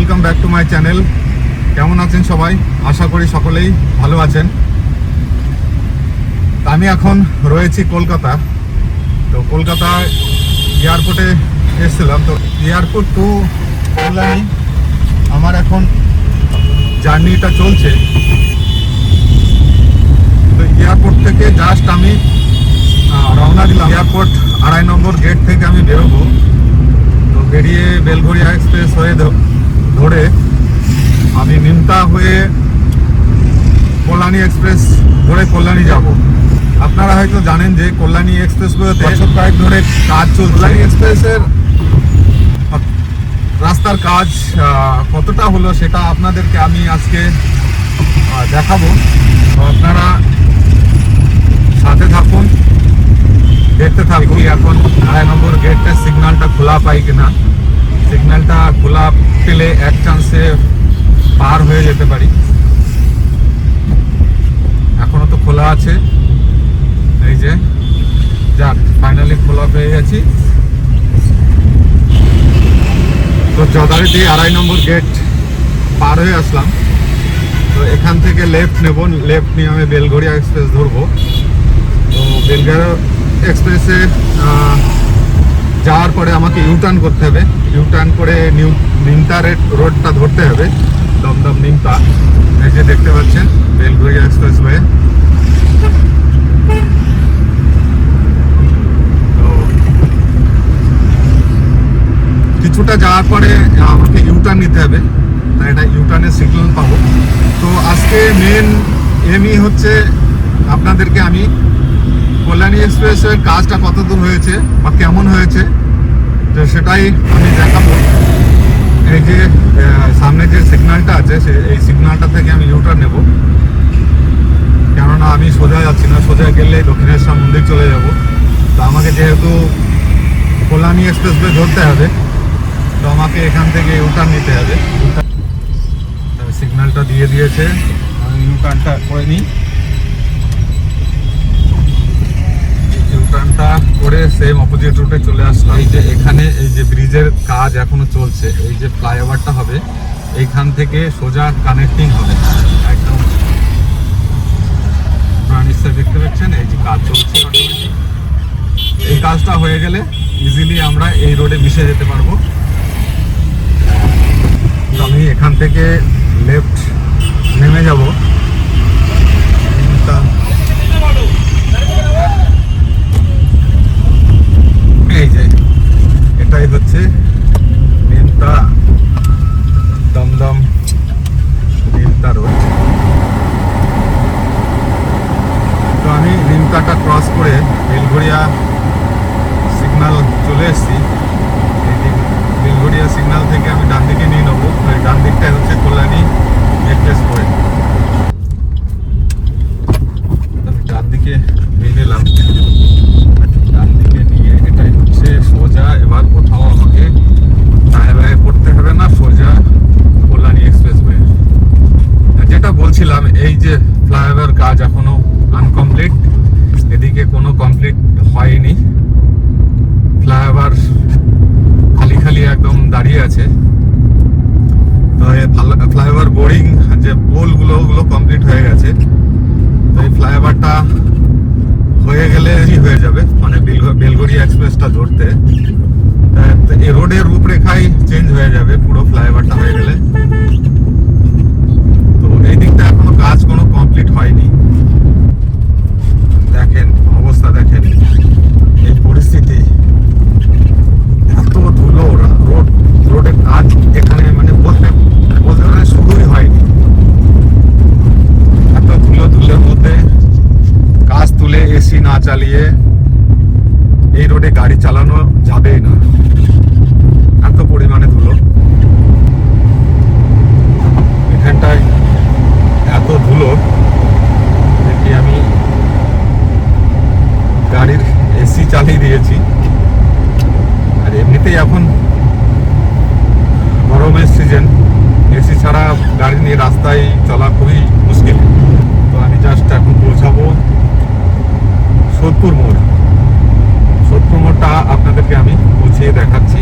Welcome back to my channel. কেমন আছেন সবাই? আশা করি সকলেই ভালো আছেন। আমি এখন রয়েছি কলকাতা। তো কলকাতা এয়ারপোর্টে এসেছিলাম। তো এয়ারপোর্ট টু কল্যাণী আমার এখন জার্নিটা চলছে। তো এয়ারপোর্ট থেকে জাস্ট আমি রওনা দিলাম। এয়ারপোর্ট 2.5 নম্বর গেট থেকে আমি বেরোবো। তো বেরিয়ে বেলঘরিয়া এক্সপ্রেস হয়ে ধরে আমি নিমতা হয়ে কল্যাণী এক্সপ্রেস ধরে কল্যাণী যাব। আপনারা হয়তো জানেন যে কল্যাণী এক্সপ্রেসওয়েতে বছর কয়েক ধরে কাজ চলছে। কল্যাণী এক্সপ্রেসের রাস্তার কাজ কতটা হলো সেটা আপনাদেরকে আমি আজকে দেখাবো। তো আপনারা সাথে থাকুন, দেখতে থাকুন। এখন 2.5 নম্বর গেটের সিগন্যালটা খোলা পাই কিনা। সিগন্যালটা খোলা পেলে এক চান্সে পার হয়ে যেতে পারি। এখনো তো খোলা আছে, এই যে যাক ফাইনালি খোলা পেয়ে গেছি। তো যথারীতি 2.5 নম্বর গেট পার হয়ে আসলাম। তো এখান থেকে লেফট নেব, লেফট নিয়ে আমি বেলঘরিয়া এক্সপ্রেস ধরবো। তো বেলঘরিয়া এক্সপ্রেসে যাওয়ার পরে আমাকে ইউটার্ন করতে হবে। ইউটার্ন করে নিমতা রোডটা ধরতে হবে, দমদম নিমতা। এই যে দেখতে পাচ্ছেন বেলঘরিয়া এক্সপ্রেস ওয়ে। তো কিছুটা যাওয়ার পরে আমাকে ইউটার্ন নিতে হবে, তাই এটা ইউটার্নের সিগন্যাল পাবো। তো আজকে মেন এমই হচ্ছে আপনাদেরকে আমি কল্যাণী এক্সপ্রেসের কাজটা কত দূর হয়েছে বা কেমন হয়েছে তো সেটাই আমি দেখাবো। এই যে সামনে যে সিগন্যালটা আছে এই সিগন্যালটা থেকে আমি ইউটার্ন নেব, কেননা আমি সোজা যাচ্ছি না। সোজা গেলে দক্ষিণেশ্বর মন্দির চলে যাব। তো আমাকে যেহেতু কল্যাণী এক্সপ্রেসওয়ে ধরতে হবে, তো আমাকে এখান থেকে ইউটার্ন নিতে হবে। সিগন্যালটা দিয়ে দিয়েছে, আমি ইউটার্নটা করে নিই। ইউটার্নটা করে সেম অপোজিট রুটে চলে আসলাম। এই যে এখানে এই যে ব্রিজের কাজ এখনো চলছে, এই যে ফ্লাইওভারটা হবে এইখান থেকে সোজা কানেক্টিং হবে একদম। নিশ্চয়ই দেখতে পাচ্ছেন এই যে কাজ চলছে। এই কাজটা হয়ে গেলে ইজিলি আমরা এই রোডে মিশে যেতে পারবো। তো আমি এখান থেকে লেফট নেমে যাব। এই যে এটাই হচ্ছে নিমতা দমদম নিমতা রোড। তো আমি নিমতাটা ক্রস করে বেলঘরিয়া সিগন্যাল চলে এসেছি। বেলঘরিয়া সিগন্যাল থেকে আমি ডান দিকে নিয়ে নেবো। ডান দিকটাই হচ্ছে কল্যাণী এক্সপ্রেসওয়ে। ডান দিকে নিয়ে নিলাম। ডান দিকে নিয়ে এটাই হচ্ছে সোজা। এবার কোথাও আমাকে দায়ে বায়ে করতে হবে না, সোজা কল্যাণী এক্সপ্রেসওয়ে। যেটা বলছিলাম, এই যে ফ্লাইওভার কাজ এখনো আনকমপ্লিট, এদিকে কোনো কমপ্লিট হয়নি। ফ্লাইওভার খালি খালি একদম দাঁড়িয়ে আছে। তো ফ্লাইওভার বোরিং যে পোলগুলো ওগুলো কমপ্লিট হয়ে গেছে। তো এই ফ্লাইওভারটা হয়ে গেলে হয়ে যাবে, মানে বেলঘরিয়া এক্সপ্রেসটা ধরতে এই রোডের রূপরেখাই চেঞ্জ হয়ে যাবে পুরো ফ্লাইওভারটা হয়ে গেলে। তো এই দিকটা এখনো কাজ কোনো কমপ্লিট হয়নি। দেখেন অবস্থা, দেখেন এই পরিস্থিতি। এত ধুলো, রোডের কাজ এখানে মানে বলতে শুরুই হয়নি। এত ধুলোর মধ্যে কাজ তুলে এসি না চালিয়ে এই রোডে গাড়ি চালানো যাবেই না, এত পরিমাণে ধুলো। এখানটায় এত ধুলো দেখি আমি গাড়ির এসি চালিয়ে দিয়েছি। আর এমনিতেই এখন গরমের সিজন, এসি ছাড়া গাড়ি নিয়ে রাস্তায় চলা খুবই মুশকিল। তো আমি জাস্ট এখন পৌঁছাবো সোদপুর মোড়। সোদপুর মোড়টা আপনাদেরকে আমি পৌঁছিয়ে দেখাচ্ছি।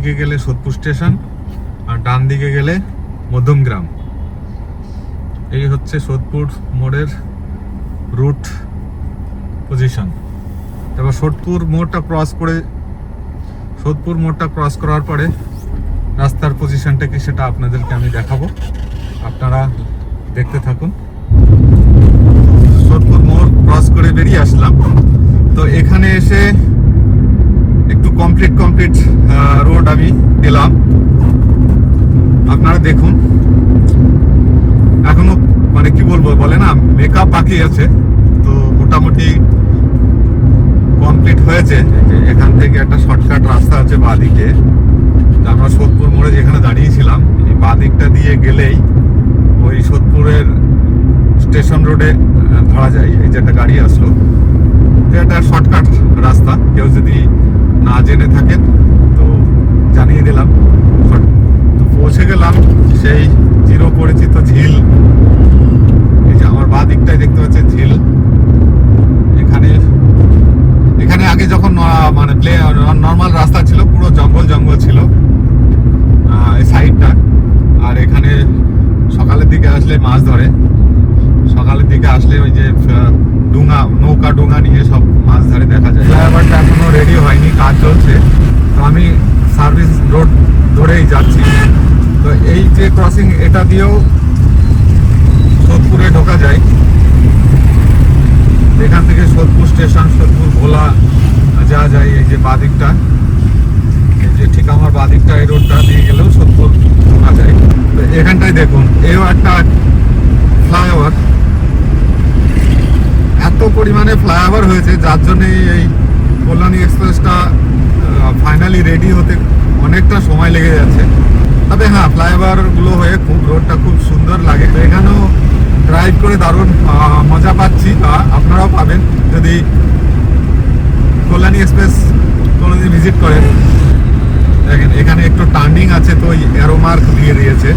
দিকে গেলে সোদপুর স্টেশন, আর ডান দিকে গেলে মধ্যমগ্রাম। এই হচ্ছে সোদপুর মোড়ের রুট পজিশন। এবার সোদপুর মোড়টা ক্রস করার পরে রাস্তার পজিশনটা কি সেটা আপনাদেরকে আমি দেখাবো, আপনারা দেখতে থাকুন। সোদপুর মোড় ক্রস করে বেরিয়ে আসলাম, তো এখানে এসে একটু কমপ্লিট রোড আমি পেলাম। আপনারা দেখুন, এখনো মানে কি বলবো বলে না, মেকআপ বাকি আছে, তো মোটামুটি কমপ্লিট হয়েছে। এখান থেকে একটা শর্টকাট রাস্তা আছে বাঁদিকে, আমরা সোদপুর মোড়ে যেখানে দাঁড়িয়েছিলাম এই বাঁদিকটা দিয়ে গেলেই ওই সোদপুরের স্টেশন রোডে ধরা যায়। এই যে একটা গাড়ি আসলো, এটা শর্টকাট রাস্তা, কেউ যদি না জেনে থাকেন তো জানিয়ে দিলাম। তো পৌঁছে গেলাম সেই চিরপরিচিত ঝিল। এই যে আমার বাঁ দিকটায় দেখতে পাচ্ছেন ঝিল। এখানে আগে যখন মানে নর্মাল রাস্তা ছিল, পুরো জঙ্গল ছিল এই সাইডটা। আর এখানে সকালের দিকে আসলে মাছ ধরে, সকালের দিকে আসলে ওই যে নৌকা ডোঙা নিয়ে সব মাছ ধরে দেখা যায়। ফ্লাইওভারটা এখনো রেডি হয়নি, কাজ চলছে, তো আমি সার্ভিস রোড ধরেই যাচ্ছি। তো এই যে ক্রসিং, এটা দিয়েও সোদপুরে ঢোকা যায়। এখান থেকে সোদপুর স্টেশন, সোদপুর ভোলা যাওয়া যায়। এই যে বাঁদিকটা, এই যে ঠিক আমার বাঁদিকটা, এই রোডটা দিয়ে গেলেও সোদপুর ঢোকা যায়। তো এখানটায় দেখুন, এও একটা ফ্লাইওভার। এত পরিমাণে ফ্লাইওভার হয়েছে যার জন্য এই কল্যাণী এক্সপ্রেসটা ফাইনালি রেডি হতে অনেকটা সময় লেগে যাচ্ছে। তবে হ্যাঁ, ফ্লাইওভারগুলো হয়ে রোডটা খুব সুন্দর লাগে। তো এখানেও ড্রাইভ করে দারুণ মজা পাচ্ছি, বা আপনারাও পাবেন যদি কল্যাণী এক্সপ্রেস কোনোদিন ভিজিট করেন। দেখেন এখানে একটু টার্নিং আছে, তো ওই অ্যারো মার্ক দিয়ে দিয়েছে,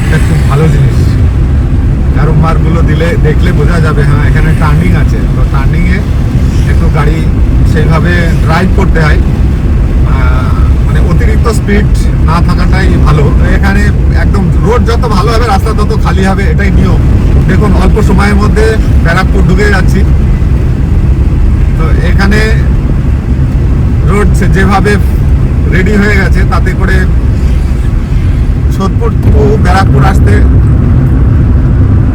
এটা খুব ভালো জিনিস। অ্যারো মার্কগুলো দেখলে বোঝা যাবে হ্যাঁ এখানে টার্নিং আছে। তো টার্নিংয়ে একটু গাড়ি সেইভাবে ড্রাইভ করতে হয়, মানে অতিরিক্ত স্পিড না থাকাটাই ভালো। এখানে একদম রোড যত ভালো হবে রাস্তা তত খালি হবে, এটাই নিয়ম। দেখুন অল্প সময়ের মধ্যে ব্যারাকপুর ঢুকে যাচ্ছি। তো এখানে রোড যেভাবে রেডি হয়ে গেছে, তাতে করে সোদপুর টু ব্যারাকপুর আসতে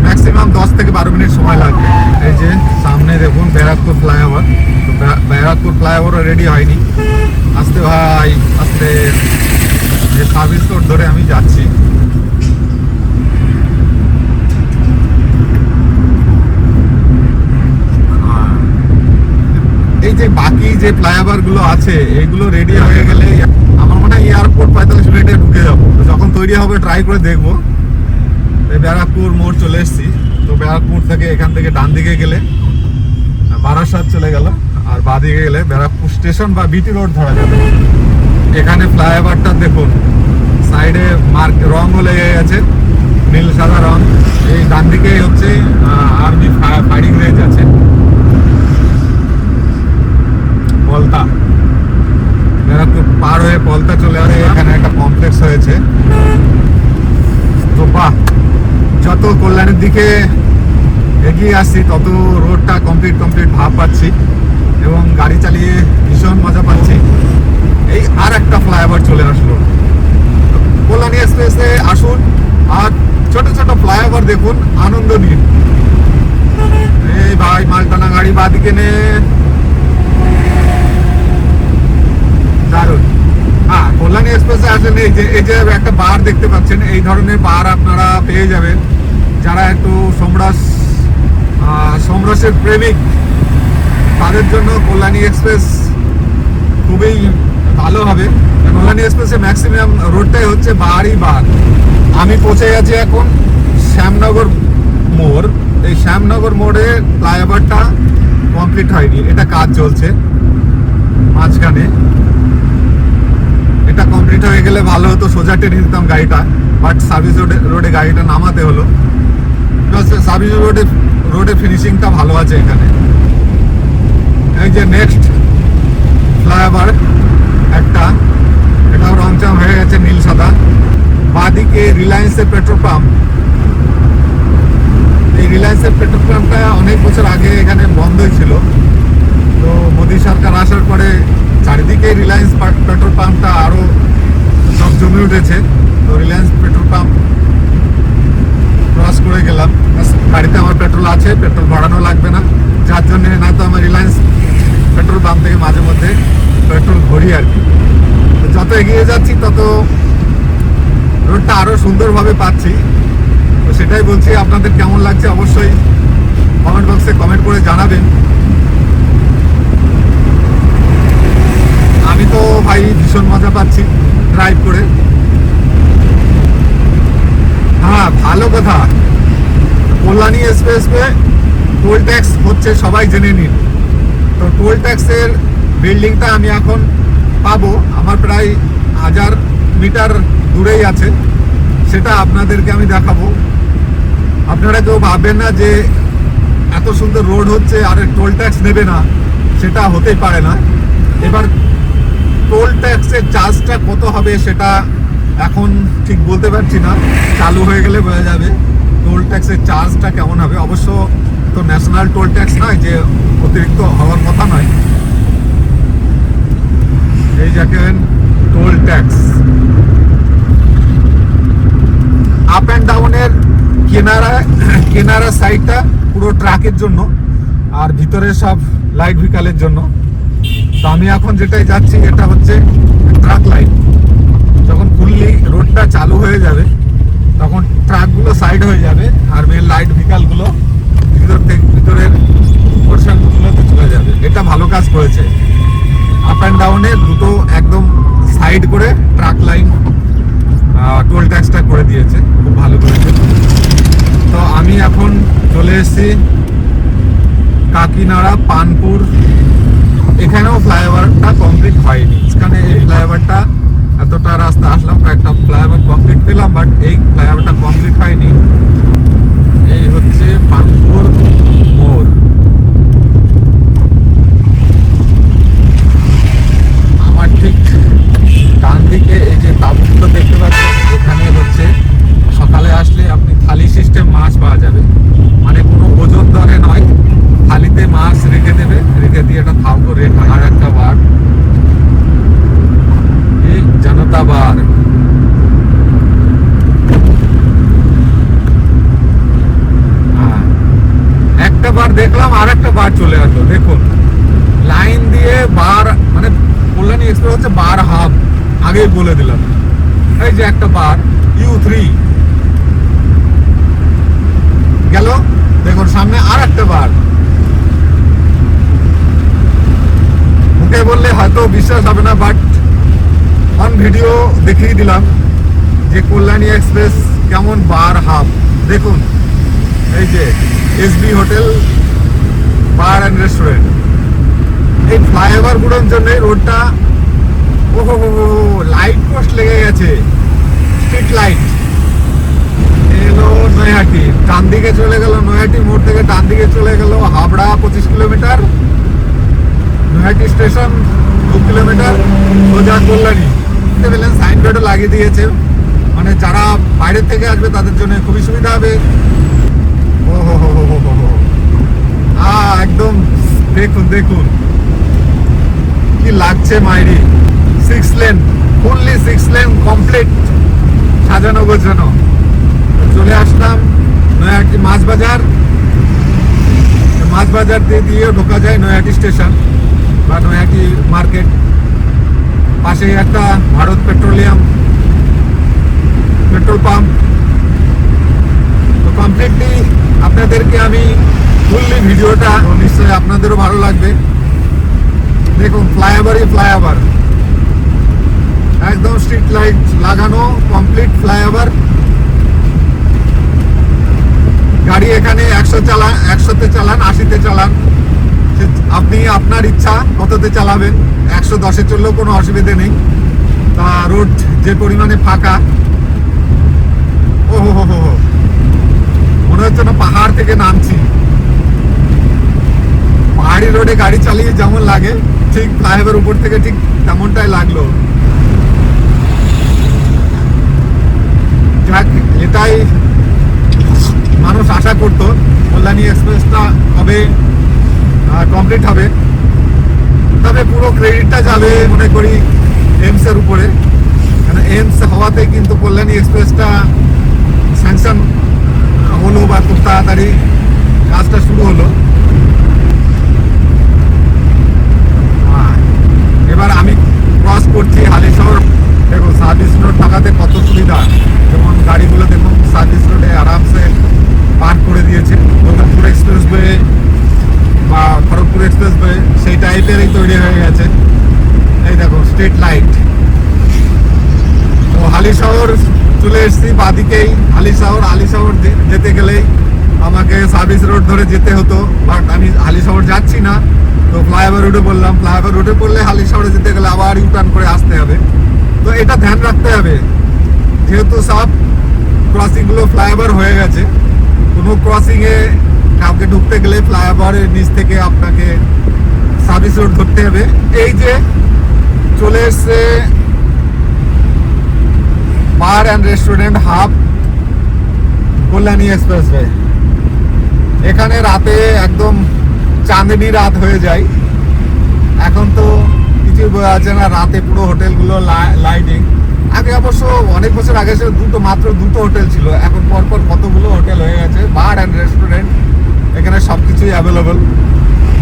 ম্যাক্সিমাম 10 থেকে 12 মিনিট সময় লাগবে। এই যে সামনে দেখুন ব্যারাকপুর ফ্লাইওভার। তো ব্যারাকপুর ফ্লাইওভারও রেডি হয়নি, আস্তে ভাই আস্তে। যে সার্ভিস রোড ধরে আমি যাচ্ছি। এই যে বাকি যে ফ্লাইওভার গুলো আছে, এগুলো রেডি হয়ে গেলে আমার মনে হয় এয়ারপোর্ট 45 মিনিটে ঢুকে যাবো। যখন তৈরি হবে ট্রাই করে দেখবো। ব্যারাকপুর মোড় চলে এসেছি। তো ব্যারাকপুর থেকে এখান থেকে ডান দিকে গেলে বারাসাত চলে গেল, আর বাঁ দিকে গেলে ব্যারাকপুর স্টেশন বা বিটি রোড ধরা যাবে। এখানে ফ্লাইওভারটা দেখুন, সাইডে মার্ক রঙও লেগে গেছে, নীল সাদা রং। এই ডান দিকে হচ্ছে আর্মি ফায়ারিং রেঞ্জ আছে, পলতা। ব্যারাকপুর পার হয়ে পলতা চলে আসে, এখানে একটা কমপ্লেক্স হয়েছে। তো বাহ, যত কল্যাণের দিকে এগিয়ে আসছি তত রোডটা কমপ্লিট ভাব পাচ্ছি এবং গাড়ি চালিয়ে ভীষণ মজা পাচ্ছি। এই আর একটা ফ্লাইওভার চলে আসলো। কল্যাণী এক্সপ্রেসে আসুন আর ছোট ছোট ফ্লাইওভার দেখুন, আনন্দ নিন। এই ভাই মালটানা গাড়ি বাদিকে নে, দারুণ। হ্যাঁ, কল্যাণী এক্সপ্রেসে আসলে এই যে একটা বার দেখতে পাচ্ছেন, এই ধরনের বার আপনারা পেয়ে যাবেন। যারা একটু সমরসের প্রেমিক, তাদের জন্য কল্যাণী এক্সপ্রেস খুবই ভালো হবে। কল্যাণী এক্সপ্রেসে ম্যাক্সিমাম রোডটাই হচ্ছে বারই বার। আমি পৌঁছে গেছি এখন শ্যামনগর মোড়। এই শ্যামনগর মোড়ে ফ্লাইওভারটা কমপ্লিট হয়নি, এটা কাজ চলছে মাঝখানে। এটা কমপ্লিট হয়ে গেলে ভালো হতো, সোজা টেনে দিতাম গাড়িটা, বাট সার্ভিস রোডে গাড়িটা নামাতে হলো। সার্ভিস রোডে ফিনিশিংটা ভালো আছে এখানে। এই যে নেক্সট ফ্লাইওভার একটা, এটাও রং রংচং হয়ে গেছে নীল সাদা। বাঁদিকে রিলায়েন্সের পেট্রোল পাম্প। এই রিলায়েন্সের পেট্রোল পাম্পটা অনেক বছর আগে এখানে বন্ধই ছিল, তো মোদী সরকার আসার পরে চারিদিকে রিলায়েন্স পেট্রোল পাম্পটা আরো সব জমে উঠেছে। তো রিলায়েন্স পেট্রোল পাম্প ক্রস করে গেলাম। গাড়িতে আমার পেট্রোল আছে, পেট্রোল ভরানো লাগবে না, যার জন্য না তো আমার রিলায়েন্স পেট্রোল পাম্প থেকে মাঝে মধ্যে পেট্রোল ভরি আর কি। তো যত এগিয়ে যাচ্ছি তত রোডটা আরো সুন্দরভাবে পাচ্ছি। তো সেটাই বলছি, আপনাদের কেমন লাগছে অবশ্যই কমেন্ট বক্সে কমেন্ট করে জানাবেন। আমি তো ভাই ভীষণ মজা পাচ্ছি ড্রাইভ করে। হ্যাঁ, ভালো কথা, কল্যাণী এক্সপ্রেসওয়ে টোল ট্যাক্স হচ্ছে, সবাই জেনে নিন। তো টোল ট্যাক্সের বিল্ডিংটা আমি এখন পাবো, আমার প্রায় 1000 মিটার দূরেই আছে, সেটা আপনাদেরকে আমি দেখাবো। আপনারা কেউ ভাববেন না যে এত সুন্দর রোড হচ্ছে আর টোল ট্যাক্স নেবে না, সেটা হতেই পারে না। এবার টোল ট্যাক্সের চার্জটা কত হবে সেটা এখন ঠিক বলতে পারছি না, চালু হয়ে গেলে বোঝা যাবে টোল ট্যাক্সের চার্জটা কেমন হবে। অবশ্য তো ন্যাশনাল টোল ট্যাক্স নয় যে অতিরিক্ত হওয়ার কথা নয়। এই দেখেন টোল ট্যাক্স আপ অ্যান্ড ডাউনের কেনারা সাইডটা পুরো ট্রাকের জন্য, আর ভিতরে সব লাইট ভেহিকলের জন্য। তো আমি এখন যেটাই যাচ্ছি এটা হচ্ছে ট্রাক লাইন। যখন ফুললি রোডটা চালু হয়ে যাবে তখন ট্রাকগুলো সাইড হয়ে যাবে আর মেন লাইট ভেহিকলগুলো ভিতরের পোর্শনগুলোতে চলে যাবে। এটা ভালো কাজ করেছে, আপ অ্যান্ড ডাউনে দুটো একদম সাইড করে ট্রাক লাইন টোল ট্যাক্সটা করে দিয়েছে, খুব ভালো করেছে। তো আমি এখন চলে এসেছি কাকিনাড়া পানপুর। এখানেও ফ্লাইওভারটা কমপ্লিট হয়নি, এখানে এই ফ্লাইওভারটা এতটা রাস্তা আসলাম, কয়েকটা ফ্লাইওভার কমপ্লিট পেলাম, বাট এই ফ্লাইওভারটা কমপ্লিট হয়নি। এই হচ্ছে পানপুর মোড়। আমার ঠিক ডান দিকে এই যে তাঁবুগুলো দেখতে পাচ্ছেন, এখানে হচ্ছে সকালে আসলে আপনি থালি সিস্টেম মাছ পাওয়া যাবে, মানে কোনো ওজন দরে নয়, থালিতে মাছ রেখে দেবে, রেখে দিয়ে এটা থাকবো রেট হয়। আর একটা বার এই জনতা বার, একটা বার দেখলাম আর একটা বার চলে আসলো। দেখুন লাইন দিয়ে বার, মানে কল্যাণী এক্সপ্রেস হচ্ছে বার হাব, আগেই বলে দিলাম। এই যে একটা বার U3 গেল, দেখুন সামনে আর একটা বার। মুখে বললে হয়তো বিশ্বাস হবে না, বাট অন ভিডিও দেখিয়ে দিলাম যে কল্যাণী এক্সপ্রেস কেমন বার হাব। দেখুন এই যে SB hotel bar and restaurant. এই ফ্লাইওভার গুলোর জন্য রোডটা লাইট পোস্ট লেগে গেছে, স্ট্রিট লাইট। এলো নৈহাটি, ডান দিকে চলে গেল নৈহাটি মোড় থেকে ডান দিকে চলে গেল Habra 25 kilometre, Naihati station 2 kilometre, সোজা কল্যাণী। সাইনবোর্ডও লাগিয়ে দিয়েছে, মানে যারা বাইরে থেকে আসবে তাদের জন্য খুবই সুবিধা হবে। একদম দেখুন দেখুন কি লাগছে মাইরি। 6 লেন, ফুললি 6 লেন কমপ্লিট, সাজানো গোছানো। চলে আসলাম নৈহাটি মাছ বাজার। মাছ বাজার দিয়ে ঢোকা যায় নৈহাটি স্টেশন বা নৈহাটি মার্কেট। পাশে একটা ভারত পেট্রোলিয়াম পেট্রোল পাম্প। তো কমপ্লিটলি আপনাদেরকে আমি ফুললি ভিডিওটা, নিশ্চয়ই আপনাদেরও ভালো লাগবে। দেখুন ফ্লাইওভারই ফ্লাইওভার, একদম স্ট্রিট লাইট লাগানো, কমপ্লিট ফ্লাইওভার। গাড়ি এখানে 100 চালান, 100-তে চালান, 80-তে চালান, আপনি আপনার ইচ্ছা কততে চালাবেন। 110-এ চললেও কোনো অসুবিধে নেই। তা রোড যে পরিমাণে ফাঁকা, মনে হচ্ছে না পাহাড় থেকে নামছি। পাহাড়ি রোডে গাড়ি চালিয়ে যেমন লাগে ঠিক ফ্লাইওভার উপর থেকে ঠিক তেমনটাই লাগলো। যাক, এটাই মানুষ আশা করতো, কল্যাণী এক্সপ্রেসটা কবে কমপ্লিট হবে। তবে পুরো ক্রেডিটটা যাবে মনে করি এইমসের উপরে, কারণ এইমস হওয়াতে কিন্তু কল্যাণী এক্সপ্রেসটা স্যাংশন হলো বা খুব তাড়াতাড়ি কাজটা শুরু হলো। এবার আমি ক্রস করছি হালিশহর। দেখো সার্ভিস রোড থাকাতে কত সুবিধা, যেমন গাড়িগুলো দেখুন সার্ভিস রোডে আরামসে পার্ক করে দিয়েছে। দুর্গাপুর এক্সপ্রেসওয়ে বা খড়গপুর এক্সপ্রেসওয়ে সেই টাইপেরই তৈরি হয়ে গেছে। এই দেখো স্ট্রিট লাইট। তো হালিশহর চলে এসেছি বাদিকেই। হালিশহর যেতে গেলেই আমাকে সার্ভিস রোড ধরে যেতে হতো, বাট আমি হালিশহর যাচ্ছি না, তো ফ্লাইওভার রোডে বললাম। ফ্লাইওভার রোডে পড়লে হালিশহরে যেতে গেলে আবার ইউটার্ন করে আসতে হবে। তো এটা ধ্যান রাখতে হবে, যেহেতু সব ক্রসিংগুলো ফ্লাইওভার হয়ে গেছে, কোনো ক্রসিংয়ে কাউকে ঢুকতে গেলে ফ্লাইওভারের নিচ থেকে আপনাকে সার্ভিস রোড ধরতে হবে। এই যে চলে এসছে বার and restaurant hub Kalyani expressway. এখানে রাতে একদম চাঁদনি রাত হয়ে যায়। এখন তো কিছু বোঝা যাচ্ছে না, রাতে পুরো হোটেলগুলো লাইটিং। আগে অবশ্য অনেক বছর আগে মাত্র দুটো হোটেল ছিল, এখন পরপর কতগুলো হোটেল হয়ে গেছে, বার অ্যান্ড রেস্টুরেন্ট। এখানে সব কিছুই অ্যাভেলেবল,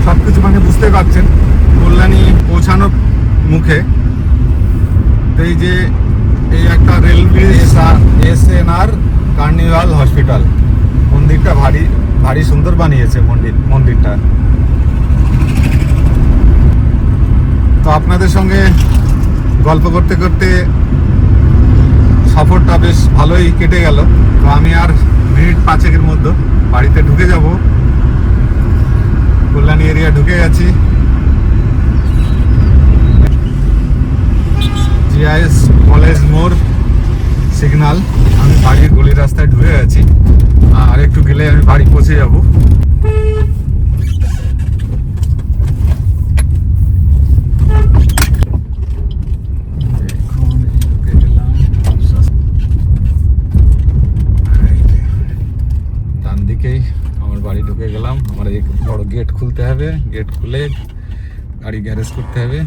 সব কিছু মানে বুঝতে পারছেন। কল্যাণী পৌঁছানোর মুখে তো এই যে এই একটা রেলওয়ে SNR কার্নিভাল হসপিটাল। মন্দিরটা ভারী সুন্দর বানিয়েছে মন্দিরটা। তো আপনাদের সঙ্গে গল্প করতে করতে সফরটা বেশ ভালোই কেটে গেল। তো আমি আর মিনিট 5-এর মধ্যে বাড়িতে ঢুকে যাব। কল্যাণী এরিয়া ঢুকে গেছি। GIS কলেজ মোড় সিগন্যাল। আমি বাড়ির গলির রাস্তায় ঢুকে গেছি, আর একটু গেলে আমি বাড়ি পৌঁছে যাব। ডান দিকেই আমার বাড়ি ঢুকে গেলাম। আমার এই বড় গেট খুলতে হবে, গেট খুলে গাড়ি গ্যারেজ করতে হবে।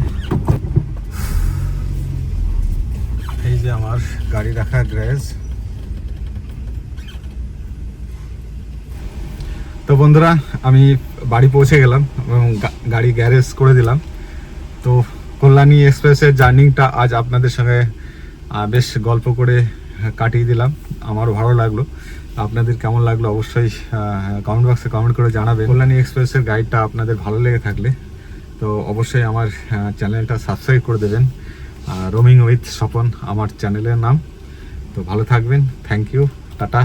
এই যে আমার গাড়ি রাখা গ্যারেজ। তো বন্ধুরা, আমি বাড়ি পৌঁছে গেলাম এবং গাড়ি গ্যারেজ করে দিলাম। তো কল্যাণী এক্সপ্রেসের জার্নিটা আজ আপনাদের সঙ্গে বেশ গল্প করে কাটিয়ে দিলাম। আমারও ভালো লাগলো। আপনাদের কেমন লাগলো অবশ্যই কমেন্ট বক্সে কমেন্ট করে জানাবেন। কল্যাণী এক্সপ্রেসের গাইডটা আপনাদের ভালো লেগে থাকলে তো অবশ্যই আমার চ্যানেলটা সাবস্ক্রাইব করে দেবেন। রোমিং উইথ স্বপন আমার চ্যানেলের নাম। তো ভালো থাকবেন, থ্যাংক ইউ, টাটা।